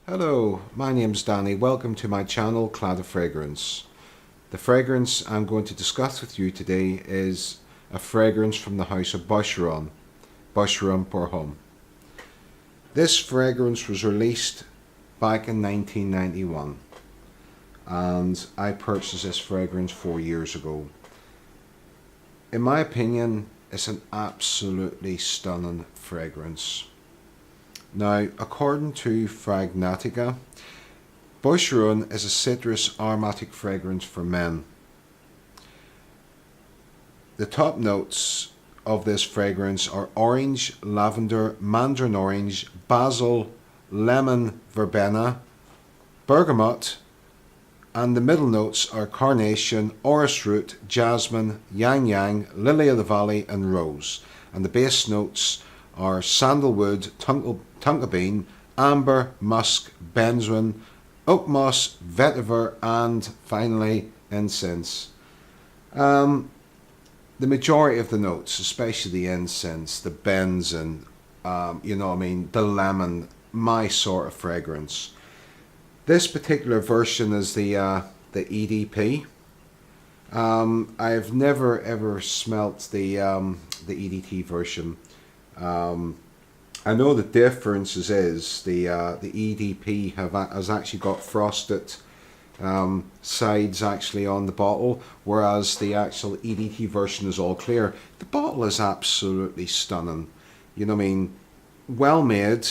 Hello, my name's Danny. Welcome to my channel, Claddagh Fragrance. The fragrance I'm going to discuss with you today is a fragrance from the house of Boucheron, Boucheron pour Homme. This fragrance was released back in 1991 and I purchased this fragrance 4 years ago. In my opinion, it's an absolutely stunning fragrance. Now, according to Claddagh, Boucheron is a citrus aromatic fragrance for men. The top notes of this fragrance are orange, lavender, mandarin orange, basil, lemon, verbena, bergamot, and the middle notes are carnation, orris root, jasmine, yang yang, lily of the valley, and rose. And the base notes are sandalwood, tonka bean, amber, musk, benzoin, oak moss, vetiver, and finally incense. The majority of the notes, especially the incense, the benzoin, the lemon, my sort of fragrance. This particular version is the EDP. I've never ever smelt the EDT version. I know the differences is the EDP has actually got frosted sides actually on the bottle, whereas the actual EDT version is all clear. The bottle is absolutely stunning. You know what I mean? Well made.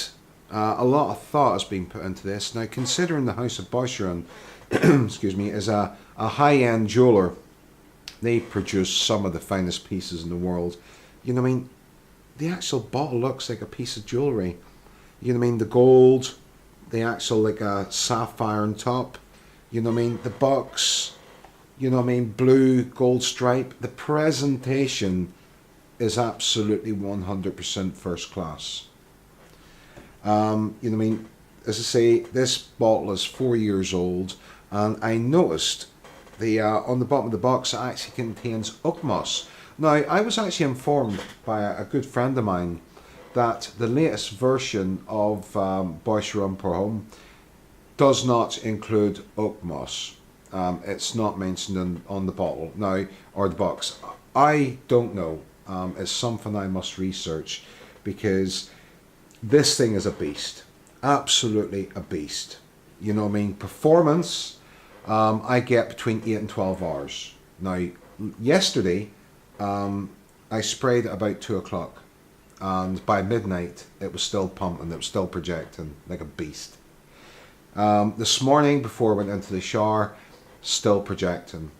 A lot of thought has been put into this. Now, considering the house of Boucheron, excuse me, is a high-end jeweler, they produce some of the finest pieces in the world. You know what I mean? The actual bottle looks like a piece of jewellery. You know what I mean? The gold, the actual like a sapphire on top. You know what I mean? The box, you know what I mean? Blue, gold stripe. The presentation is absolutely 100% first class. You know what I mean? As I say, this bottle is 4 years old, and I noticed the on the bottom of the box it actually contains oak moss. Now, I was actually informed by a good friend of mine that the latest version of Boucheron pour Homme does not include oak moss. It's not mentioned on the bottle now, or the box. I don't know. It's something I must research, because this thing is a beast. Absolutely a beast. You know what I mean? Performance, I get between 8 and 12 hours. Now, yesterday, I sprayed at about 2 o'clock, and by midnight it was still pumping, it was still projecting like a beast. This morning before I went into the shower, still projecting.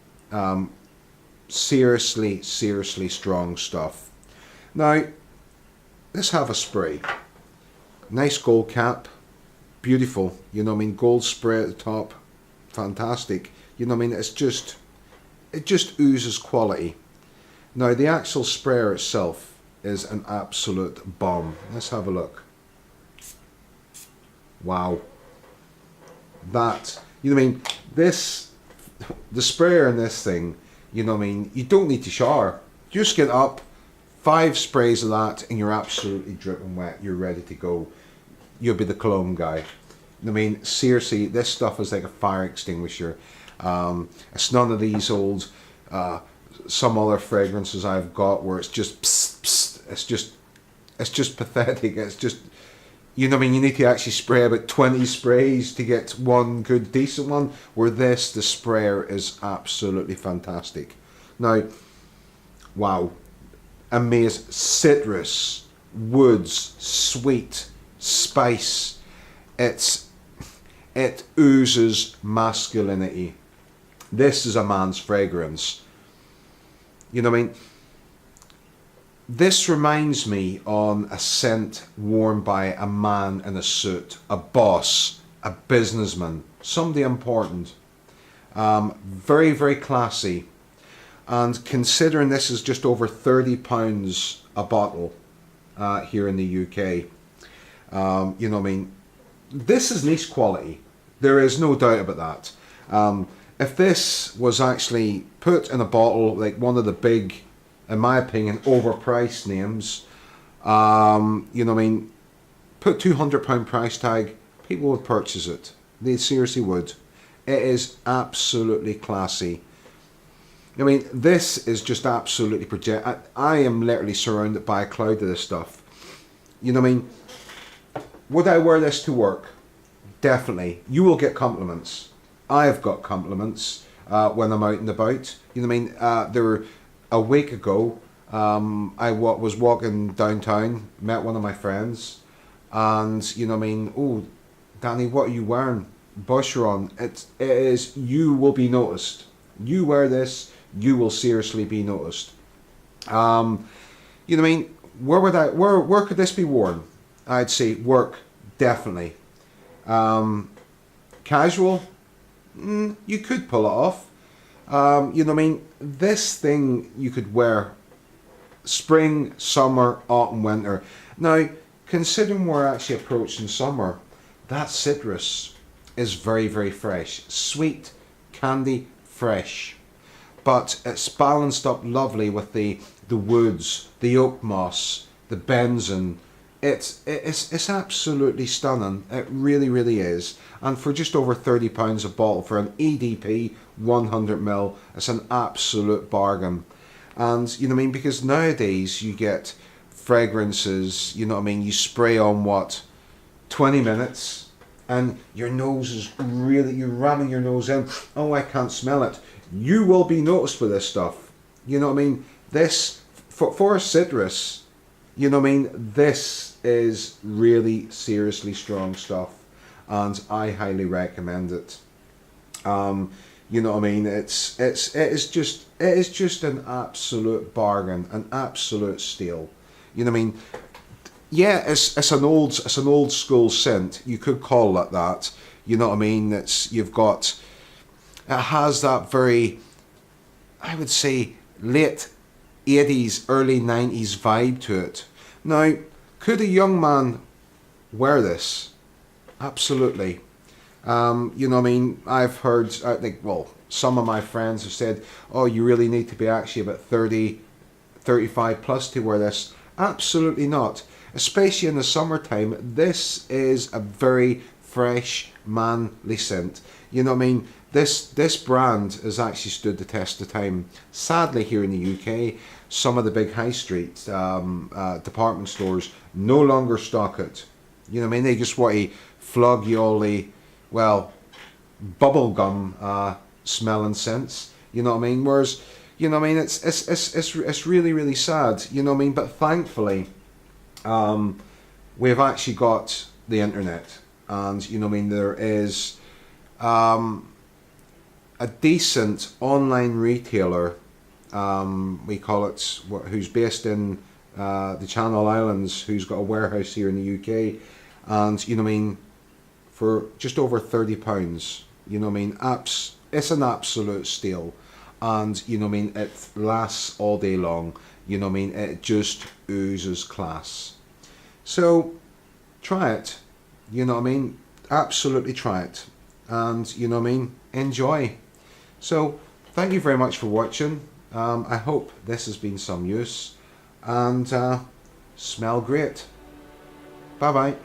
Seriously strong stuff. Now, let's have a spray. Nice gold cap, beautiful, you know what I mean, gold spray at the top, fantastic. You know what I mean, it just oozes quality. Now, the actual sprayer itself is an absolute bomb. Let's have a look. Wow. That, you know what I mean, the sprayer in this thing, you know what I mean, you don't need to shower. Just get up, 5 sprays of that, and you're absolutely dripping wet. You're ready to go. You'll be the cologne guy. I mean, seriously, this stuff is like a fire extinguisher. It's none of these old some other fragrances I've got where it's just psst, psst. It's just pathetic. It's just, you know what I mean, you need to actually spray about 20 sprays to get one good decent one, where the sprayer is absolutely fantastic. Now, wow, amazing. Citrus, woods, sweet, spice. It oozes masculinity. This is a man's fragrance. You know what I mean? This reminds me on a scent worn by a man in a suit, a boss, a businessman, somebody important. Very, very classy. And considering this is just over £30 a bottle here in the UK, you know what I mean? This is niche quality. There is no doubt about that. If this was actually put in a bottle like one of the big, in my opinion, overpriced names, you know what I mean, put £200 price tag, people would purchase it. They seriously would. It is absolutely classy. I mean, this is just absolutely project. I am literally surrounded by a cloud of this stuff. You know what I mean? Would I wear this to work? Definitely. You will get compliments. I've got compliments when I'm out and about. You know what I mean? There were a week ago, I was walking downtown, met one of my friends, and you know what I mean? Oh, Danny, what are you wearing? Boucheron. It is. You will be noticed. You wear this, you will seriously be noticed. You know what I mean? Where could this be worn? I'd say work, definitely. Casual, you could pull it off. You know what I mean? This thing you could wear spring, summer, autumn, winter. Now, considering we're actually approaching summer, that citrus is very, very fresh. Sweet, candy, fresh. But it's balanced up lovely with the woods, the oak moss, the benzene. It's absolutely stunning. It really, really is. And for just over £30 a bottle for an EDP 100ml, it's an absolute bargain. And you know what I mean, because nowadays you get fragrances, you know what I mean, you spray on what, 20 minutes, and your nose is really, you're ramming your nose in. Oh, I can't smell it. You will be noticed with this stuff. You know what I mean? This, for a citrus, you know what I mean, this is really seriously strong stuff, and I highly recommend it. You know what I mean? It is just an absolute bargain, an absolute steal. You know what I mean? Yeah, it's an old school scent. You could call it that. You know what I mean? It has that very, I would say, late 80s, early 90s vibe to it. Now, could a young man wear this? Absolutely. You know what I mean? I've heard, I think, well, some of my friends have said, oh, you really need to be actually about 30, 35 plus to wear this. Absolutely not. Especially in the summertime, this is a very fresh, manly scent. You know what I mean? This brand has actually stood the test of time. Sadly, here in the UK, some of the big high street department stores no longer stock it. You know what I mean? They just want to flog you all the, well, bubblegum smelling scents. You know what I mean? Whereas, you know what I mean? It's really, really sad. You know what I mean? But thankfully, we've actually got the internet, and you know what I mean, there is a decent online retailer, we call it, who's based in the Channel Islands, who's got a warehouse here in the UK, and you know what I mean, for just over £30, you know what I mean, it's an absolute steal, and you know what I mean, it lasts all day long. You know what I mean, it just oozes class. So try it, you know what I mean, absolutely try it, and you know what I mean, enjoy. So thank you very much for watching. I hope this has been some use, and smell great. Bye bye.